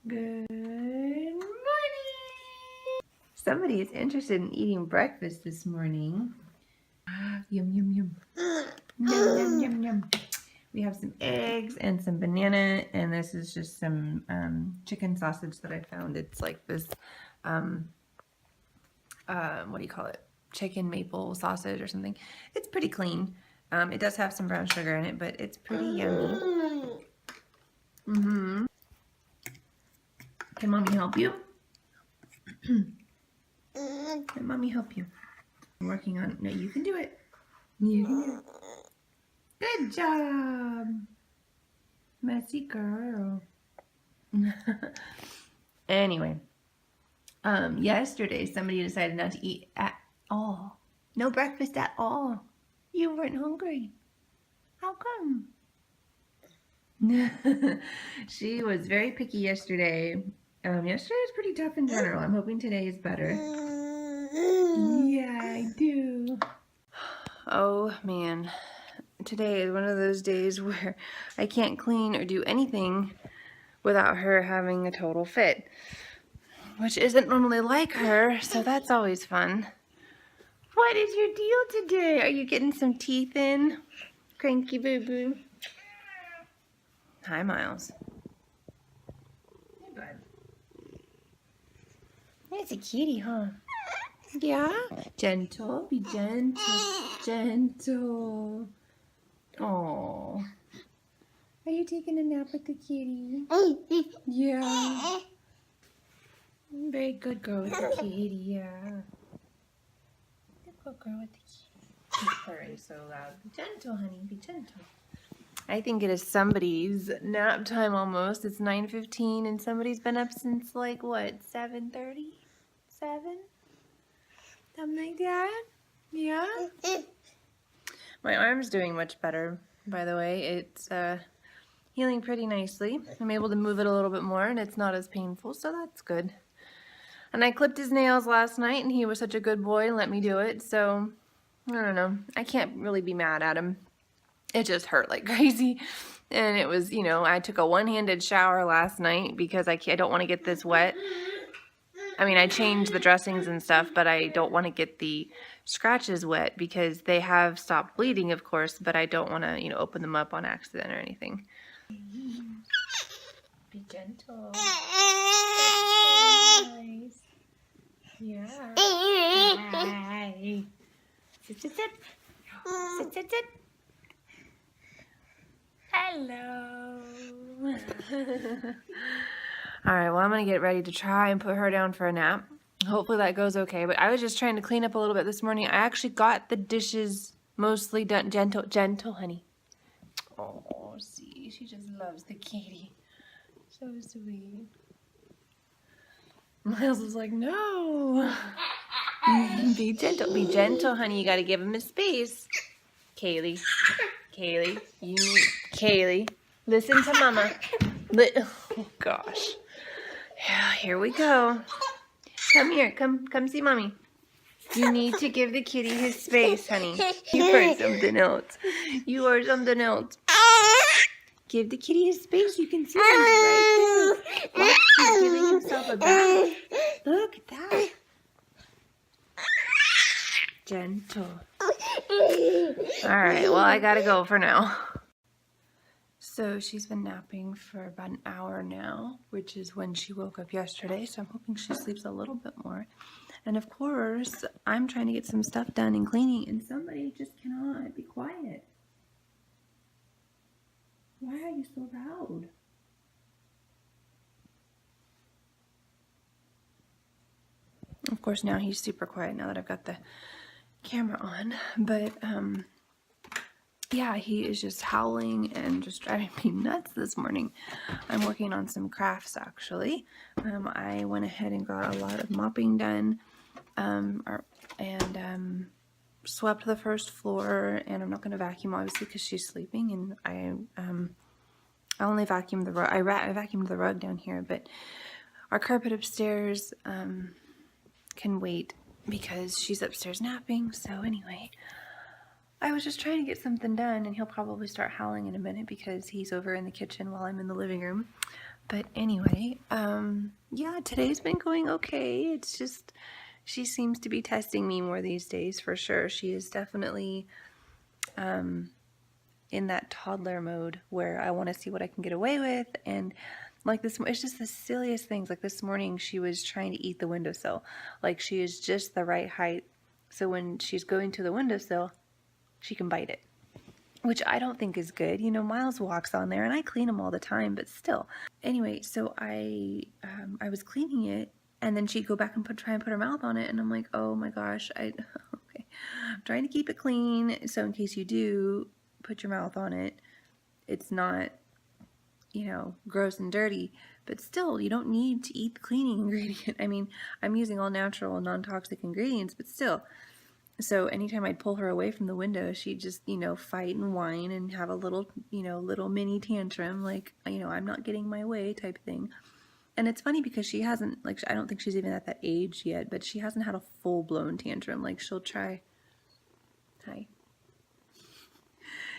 Good morning! Somebody is interested in eating breakfast this morning. Yum, yum, yum. Yum, yum, yum, yum. We have some eggs and some banana, and this is just some chicken sausage that I found. It's like this, what do you call it? Chicken maple sausage or something. It's pretty clean. It does have some brown sugar in it, but it's pretty yummy. Mm-hmm. Can Mommy help you? Can Mommy help you? I'm working on it. No, you can do it. You can do it. Good job. Messy girl. Anyway, yesterday somebody decided not to eat at all. No breakfast at all. You weren't hungry. How come? She was very picky yesterday. Yesterday was pretty tough in general. I'm hoping today is better. Yeah, I do. Oh man, today is one of those days where I can't clean or do anything without her having a total fit, which isn't normally like her, so that's always fun. What is your deal today? Are you getting some teeth in? Cranky boo-boo. Hi, Miles. Hey, bud. It's a kitty, huh? Yeah? Gentle. Be gentle. Gentle. Oh. Are you taking a nap with the kitty? Yeah. Very good girl with the kitty, yeah. Good girl with the kitty. She's purring so loud. Be gentle, honey. Be gentle. I think it is somebody's nap time almost. It's 9:15 and somebody's been up since like what, 7:30? 7? Something like that? Yeah? My arm's doing much better, by the way. It's healing pretty nicely. I'm able to move it a little bit more and it's not as painful, so that's good. And I clipped his nails last night and he was such a good boy and let me do it, so I don't know. I can't really be mad at him. It just hurt like crazy. And it was, you know, I took a one-handed shower last night because I don't want to get this wet. I mean, I changed the dressings and stuff, but I don't want to get the scratches wet because they have stopped bleeding, of course, but I don't want to, you know, open them up on accident or anything. Be gentle. That's so nice. Yeah. Hi. Sit, sit, sit. Sit, sit, sit. Hello. Alright, well, I'm going to get ready to try and put her down for a nap. Hopefully that goes okay. But I was just trying to clean up a little bit this morning. I actually got the dishes mostly done. Gentle, honey. Oh, see, she just loves the kitty. So sweet. Miles was like, no. Be gentle, honey. You got to give him his space. Kaylee, Kaylee, listen to Mama. Oh gosh. Yeah, here we go. Come here, come see Mommy. You need to give the kitty his space, honey. You are something else. You are something else. Give the kitty his space. You can see him right there. Look, he's giving himself a bath. Look at that. Gentle. Alright, well, I gotta go for now. So she's been napping for about an hour now, which is when she woke up yesterday, so I'm hoping she sleeps a little bit more. And of course, I'm trying to get some stuff done and cleaning, and somebody just cannot be quiet. Why are you so loud? Of course, now he's super quiet now that I've got the camera on, but yeah, he is just howling and just driving me nuts this morning. I'm working on some crafts actually. I went ahead and got a lot of mopping done and swept the first floor, and I'm not going to vacuum obviously because she's sleeping, and I only vacuumed the rug. I vacuumed the rug down here, but our carpet upstairs can wait because she's upstairs napping. So anyway, I was just trying to get something done, and he'll probably start howling in a minute because he's over in the kitchen while I'm in the living room. But anyway, yeah, today's been going okay. It's just, she seems to be testing me more these days for sure. She is definitely in that toddler mode where I want to see what I can get away with. And like this, it's just the silliest things. Like this morning, she was trying to eat the windowsill. Like she is just the right height. So when she's going to the windowsill, she can bite it, which I don't think is good. You know, Miles walks on there and I clean him all the time, but still. Anyway, so I was cleaning it and then she'd go back and try and put her mouth on it. And I'm like, oh my gosh, okay. I'm trying to keep it clean. So in case you do put your mouth on it, it's not, you know, gross and dirty, but still you don't need to eat the cleaning ingredient. I mean, I'm using all natural non-toxic ingredients, but still. So anytime I'd pull her away from the window, she'd just, you know, fight and whine and have a little, you know, little mini tantrum, like, you know, I'm not getting my way type thing. And it's funny because she hasn't, like, I don't think she's even at that age yet, but she hasn't had a full-blown tantrum. Like, she'll try,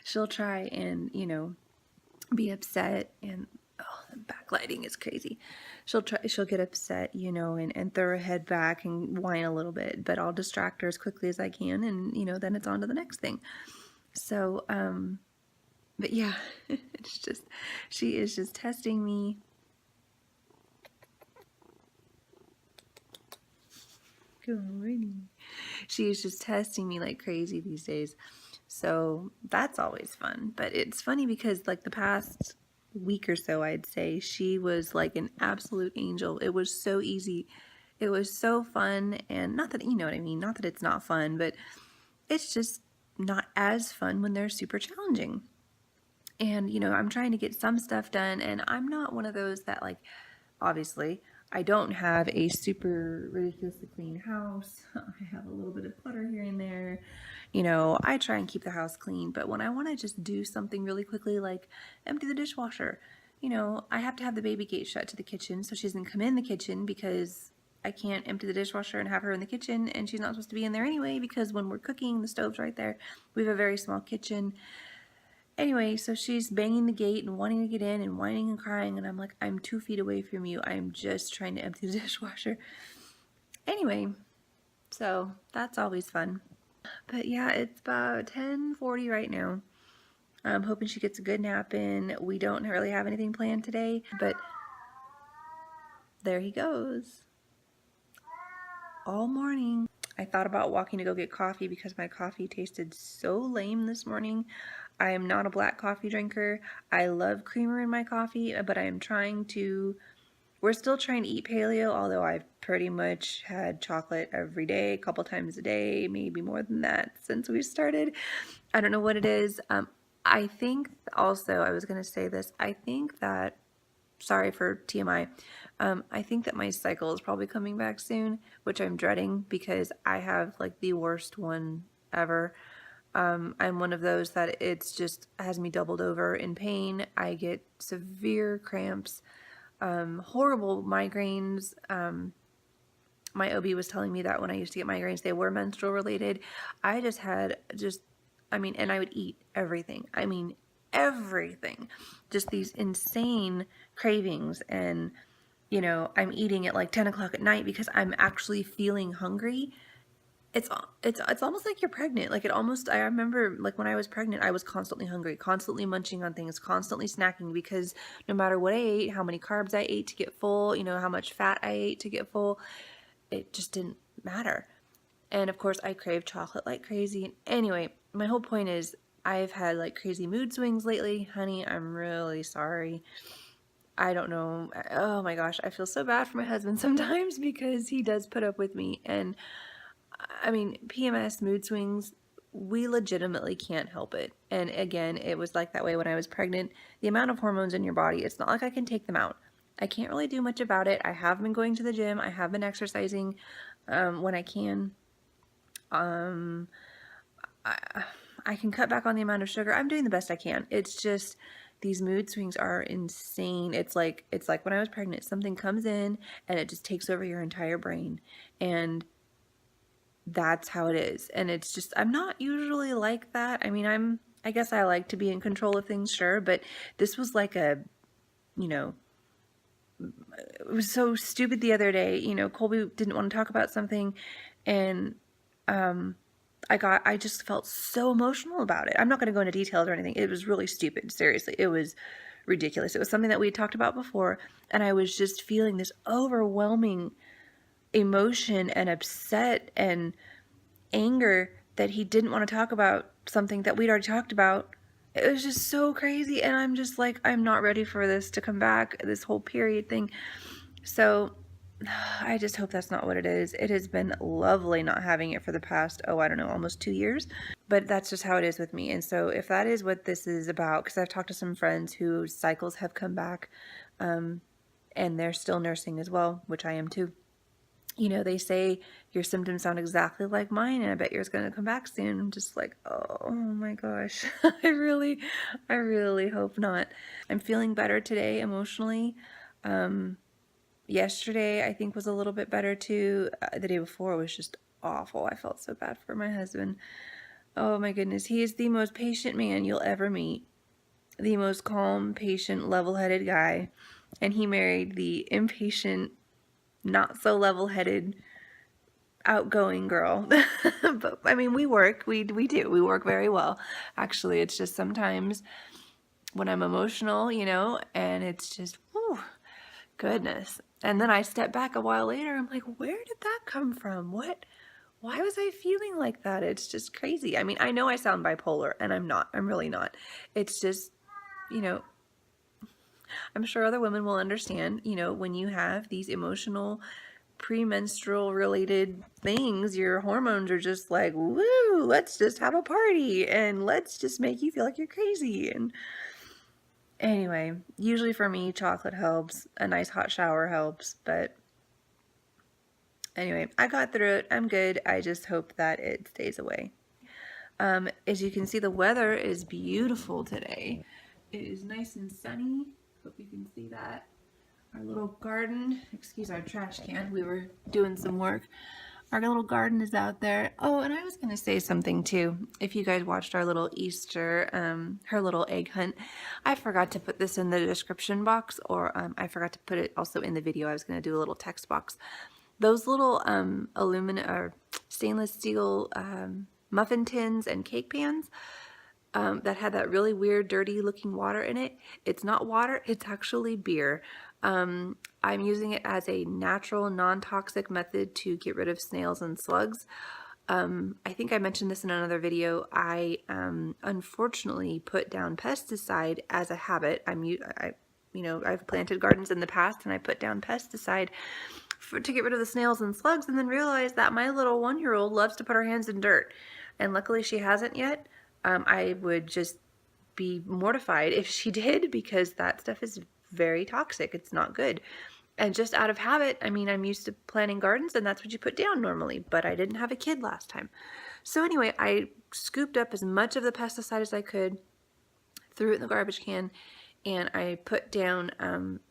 she'll try and, you know, be upset and, oh, the backlighting is crazy. She'll get upset, you know, and throw her head back and whine a little bit, but I'll distract her as quickly as I can, and, you know, then it's on to the next thing. So, but yeah, it's just, she is just testing me. Good morning. She is just testing me like crazy these days. So that's always fun. But it's funny because like the past week or so, I'd say, she was like an absolute angel. It was so easy. It was so fun. And not that, you know what I mean? Not that it's not fun, but it's just not as fun when they're super challenging. And, you know, I'm trying to get some stuff done, and I'm not one of those that, like, obviously, I don't have a super ridiculously clean house. I have a little bit of clutter here and there. You know, I try and keep the house clean, but when I want to just do something really quickly, like empty the dishwasher, you know, I have to have the baby gate shut to the kitchen so she doesn't come in the kitchen because I can't empty the dishwasher and have her in the kitchen, and she's not supposed to be in there anyway because when we're cooking, the stove's right there. We have a very small kitchen. Anyway, so she's banging the gate and wanting to get in and whining and crying, and I'm like, I'm 2 feet away from you. I'm just trying to empty the dishwasher. Anyway, so that's always fun. But yeah, it's about 10:40 right now. I'm hoping she gets a good nap in. We don't really have anything planned today, but there he goes. All morning. I thought about walking to go get coffee because my coffee tasted so lame this morning. I am not a black coffee drinker. I love creamer in my coffee, but I am trying to, we're still trying to eat paleo, although I've pretty much had chocolate every day, a couple times a day, maybe more than that since we started. I don't know what it is. I think also, I was going to say this, I think that, sorry for TMI, I think that my cycle is probably coming back soon, which I'm dreading because I have like the worst one ever. I'm one of those that it's just has me doubled over in pain. I get severe cramps, horrible migraines. My OB was telling me that when I used to get migraines, they were menstrual related. I just had I mean, and I would eat everything. I mean, everything. Just these insane cravings. And, you know, I'm eating at like 10 o'clock at night because I'm actually feeling hungry. It's almost like you're pregnant. Like I remember like when I was pregnant, I was constantly hungry, constantly munching on things, constantly snacking because no matter what I ate, how many carbs I ate to get full, you know, how much fat I ate to get full, it just didn't matter. And of course I crave chocolate like crazy. Anyway, my whole point is I've had like crazy mood swings lately. Honey, I'm really sorry. I don't know. Oh my gosh, I feel so bad for my husband sometimes because he does put up with me. And I mean, PMS, mood swings, we legitimately can't help it. And again, it was like that way when I was pregnant. The amount of hormones in your body, it's not like I can take them out. I can't really do much about it. I have been going to the gym. I have been exercising when I can. I can cut back on the amount of sugar. I'm doing the best I can. It's just these mood swings are insane. It's like when I was pregnant, something comes in and it just takes over your entire brain. And that's how it is. And it's just, I'm not usually like that. I mean, I guess I like to be in control of things, sure, but this was like a, you know, was so stupid the other day. You know, Colby didn't want to talk about something, and I just felt so emotional about it. I'm not going to go into details or anything. It was really stupid. Seriously, it was ridiculous. It was something that we had talked about before, and I was just feeling this overwhelming emotion and upset and anger that he didn't want to talk about something that we'd already talked about. It was just so crazy, and I'm just like, I'm not ready for this to come back, this whole period thing. So I just hope that's not what it is. It has been lovely not having it for the past, I don't know, almost 2 years. But that's just how it is with me. And so if that is what this is about, because I've talked to some friends whose cycles have come back, and they're still nursing as well, which I am too. You know, they say your symptoms sound exactly like mine, and I bet yours going to come back soon. I'm just like, oh my gosh. I really hope not. I'm feeling better today emotionally. Yesterday I think was a little bit better too. The day before was just awful. I felt so bad for my husband. Oh my goodness. He is the most patient man you'll ever meet. The most calm, patient, level-headed guy. And he married the impatient, not so level-headed, outgoing girl. But I mean, we work. We do. We work very well. Actually, it's just sometimes when I'm emotional, you know, and it's just, whew, goodness. And then I step back a while later. I'm like, where did that come from? Why was I feeling like that? It's just crazy. I mean, I know I sound bipolar, and I'm not. I'm really not. It's just, you know, I'm sure other women will understand, you know, when you have these emotional premenstrual related things, your hormones are just like, woo, let's just have a party and let's just make you feel like you're crazy. And anyway, usually for me, chocolate helps, a nice hot shower helps, but anyway, I got through it. I'm good. I just hope that it stays away. As you can see, the weather is beautiful today. It is nice and sunny. Hope you can see that. Our little garden, excuse our trash can, we were doing some work. Our little garden is out there. Oh, and I was going to say something too. If you guys watched our little Easter, her little egg hunt, I forgot to put this in the description box, or I forgot to put it also in the video. I was going to do a little text box. Those little aluminum or stainless steel muffin tins and cake pans that had that really weird, dirty looking water in it. It's not water, it's actually beer. I'm using it as a natural, non-toxic method to get rid of snails and slugs. I think I mentioned this in another video. I unfortunately put down pesticide as a habit. I've planted gardens in the past, and I put down pesticide to get rid of the snails and slugs, and then realized that my little 1-year-old loves to put her hands in dirt, and luckily she hasn't yet. I would just be mortified if she did, because that stuff is very toxic. It's not good. And just out of habit, I mean, I'm used to planting gardens, and that's what you put down normally, but I didn't have a kid last time. So anyway, I scooped up as much of the pesticide as I could, threw it in the garbage can, and I put down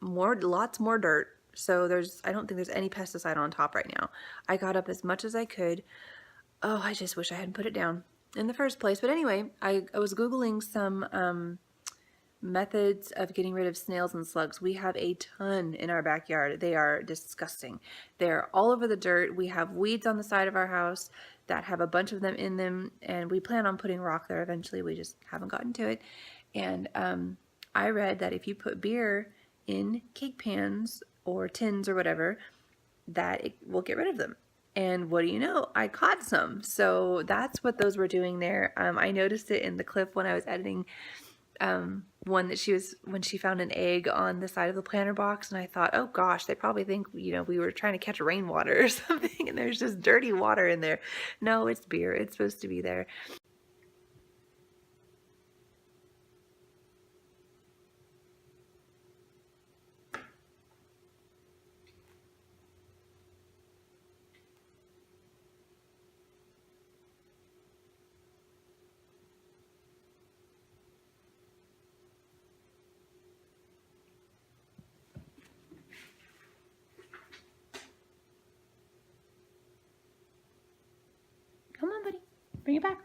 lots more dirt. So I don't think there's any pesticide on top right now. I got up as much as I could. Oh, I just wish I hadn't put it down in the first place. But anyway, I was Googling some methods of getting rid of snails and slugs. We have a ton in our backyard. They are disgusting. They're all over the dirt. We have weeds on the side of our house that have a bunch of them in them, and we plan on putting rock there eventually. We just haven't gotten to it. And I read that if you put beer in cake pans or tins or whatever, that it will get rid of them. And what do you know? I caught some. So that's what those were doing there. I noticed it in the clip when I was editing one that when she found an egg on the side of the planter box, and I thought, oh gosh, they probably think, we were trying to catch rainwater or something, and there's just dirty water in there. No, it's beer. It's supposed to be there. Come on, buddy. Bring it back.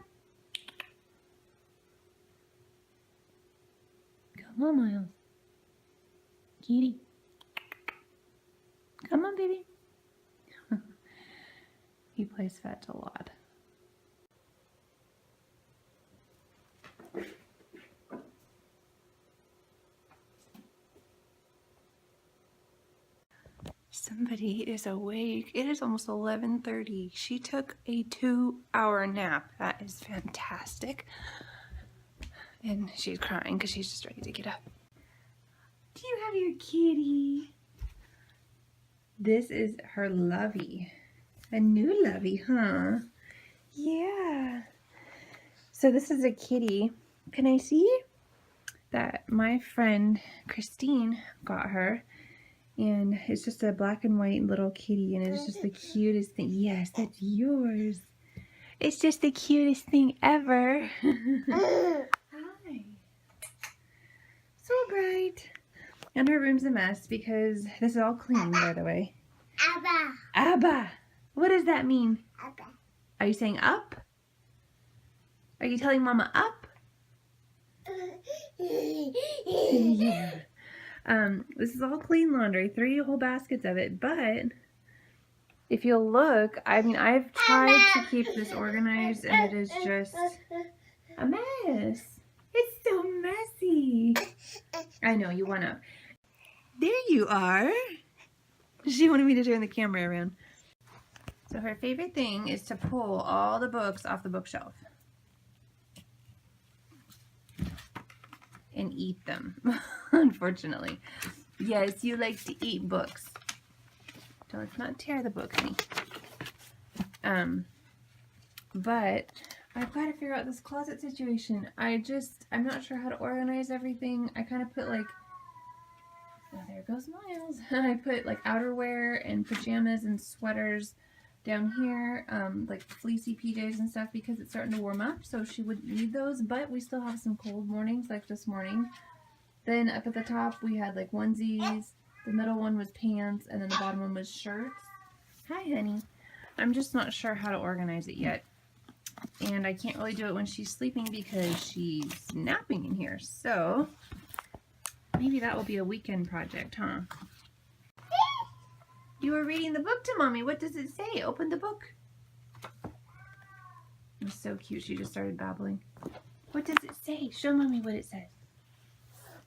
Come on, Miles. Kitty. Come on, baby. He plays fetch a lot. Somebody is awake. It is almost 11:30. She took a 2-hour nap. That is fantastic. And she's crying because she's just ready to get up. Do you have your kitty? This is her lovey. A new lovey, huh? Yeah. So this is a kitty. Can I see? That my friend Christine got her. And it's just a black and white little kitty, and it's just the cutest thing. Yes, that's yours. It's just the cutest thing ever. Hi. So bright. And her room's a mess because this is all clean, by the way. Abba. Abba. What does that mean? Abba. Are you saying up? Are you telling Mama up? Yeah. This is all clean laundry, 3 whole baskets of it, but if you'll look, I mean, I've tried to keep this organized and it is just a mess. It's so messy. I know, you want to. There you are. She wanted me to turn the camera around. So her favorite thing is to pull all the books off the bookshelf and eat them, unfortunately. Yes, you like to eat books. Don't not tear the book, honey. But I've got to figure out this closet situation. I'm not sure how to organize everything. I kind of put like, oh, there goes Miles. I put like outerwear and pajamas and sweaters down here, like fleecy PJs and stuff because it's starting to warm up, so she wouldn't need those, but we still have some cold mornings like this morning. Then up at the top we had like onesies, the middle one was pants, and then the bottom one was shirts. Hi, honey. I'm just not sure how to organize it yet, and I can't really do it when she's sleeping because she's napping in here, so maybe that will be a weekend project, huh? You were reading the book to Mommy. What does it say? Open the book. It's so cute. She just started babbling. What does it say? Show Mommy what it says.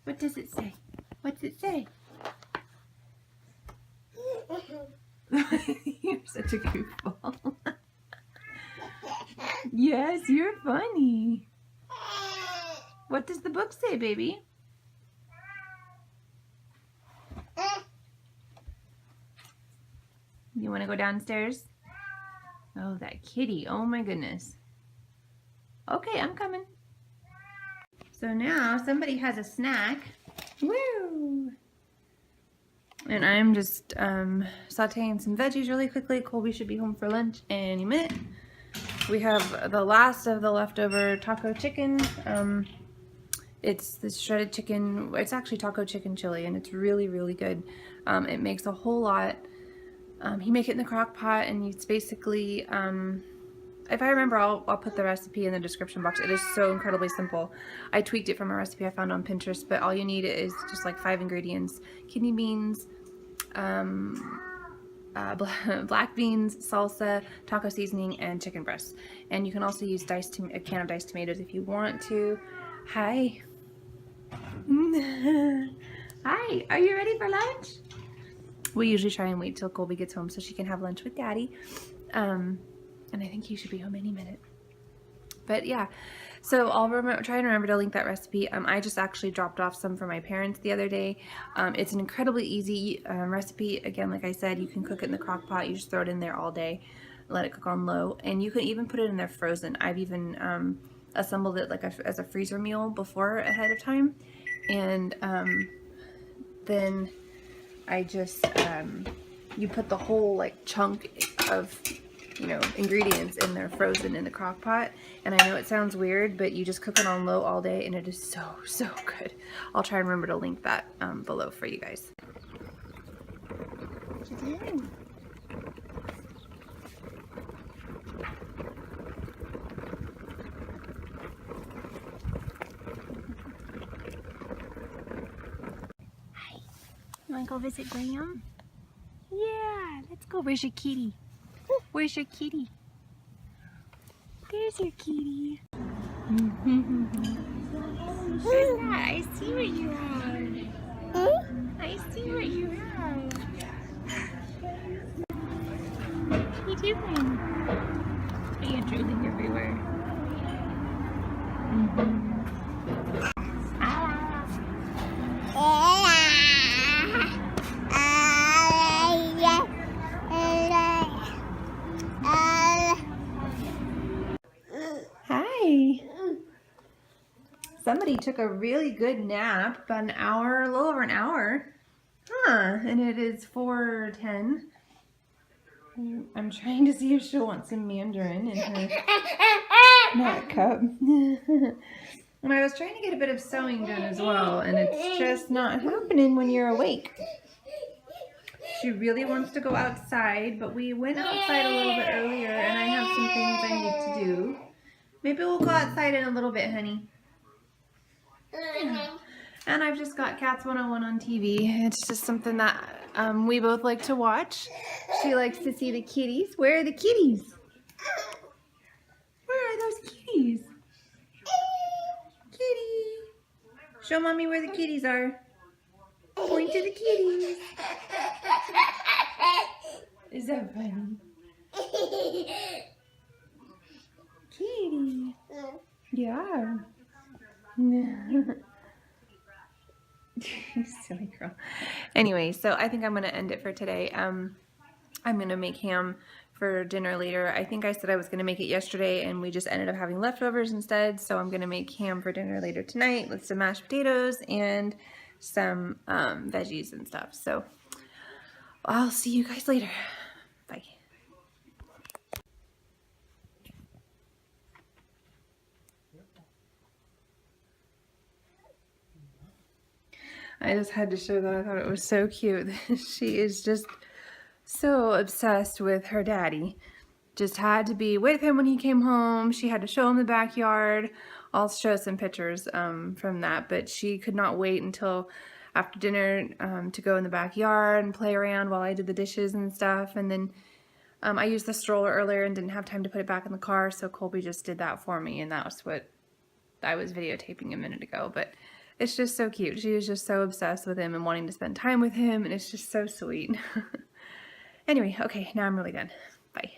What does it say? What's it say? You're such a goofball. Yes, you're funny. What does the book say, baby? You want to go downstairs? Oh, that kitty. Oh my goodness. Okay, I'm coming. So now somebody has a snack. Woo! And I'm just sauteing some veggies really quickly. Colby should be home for lunch any minute. We have the last of the leftover taco chicken. It's this shredded chicken. It's actually taco chicken chili, and it's really, really good. It makes a whole lot. You make it in the crock pot, and it's basically, if I remember, I'll put the recipe in the description box. It is so incredibly simple. I tweaked it from a recipe I found on Pinterest, but all you need is just like 5 ingredients: kidney beans, black beans, salsa, taco seasoning, and chicken breasts. And you can also use a can of diced tomatoes if you want to. Hi. Hi, are you ready for lunch? We usually try and wait till Colby gets home so she can have lunch with Daddy. And I think he should be home any minute. But yeah, so I'll try and remember to link that recipe. I just actually dropped off some for my parents the other day. It's an incredibly easy recipe. Again, like I said, you can cook it in the crock pot. You just throw it in there all day, let it cook on low. And you can even put it in there frozen. I've even assembled it like as a freezer meal before ahead of time. And then I just, you put the whole like chunk of, you know, ingredients in there frozen in the crock pot. And I know it sounds weird, but you just cook it on low all day and it is so, so good. I'll try and remember to link that below for you guys. What you doing? Hi. You want to go visit Graham? Yeah, let's go. Where's your kitty? Where's your kitty? There's your kitty. Where's that? I see what you have. I see what you have. What are you doing? Are you drooling everywhere? Hi. Somebody took a really good nap, about an hour, a little over an hour. Huh, and it is 4:10. I'm trying to see if she'll want some mandarin in her nut cup. And I was trying to get a bit of sewing done as well, and it's just not happening when you're awake. She really wants to go outside, but we went outside a little bit earlier, and I have some things I need to do. Maybe we'll go outside in a little bit, honey. Yeah. And I've just got Cats 101 on TV. It's just something that we both like to watch. She likes to see the kitties. Where are the kitties? Where are those kitties? Kitty. Show mommy where the kitties are. Point to the kitties. Is that funny? Kitty. Yeah. Silly girl. Anyway, so I think I'm going to end it for today. I'm going to make ham for dinner later. I think I said I was going to make it yesterday, and we just ended up having leftovers instead. So I'm going to make ham for dinner later tonight with some mashed potatoes and some veggies and stuff. So I'll see you guys later. Bye. I just had to show that. I thought it was so cute. She is just so obsessed with her daddy. Just had to be with him when he came home. She had to show him the backyard. I'll show some pictures from that, but she could not wait until after dinner to go in the backyard and play around while I did the dishes and stuff. And then I used the stroller earlier and didn't have time to put it back in the car, so Colby just did that for me, and that was what I was videotaping a minute ago. But it's just so cute. She is just so obsessed with him and wanting to spend time with him, and it's just so sweet. Anyway, okay, now I'm really done. Bye.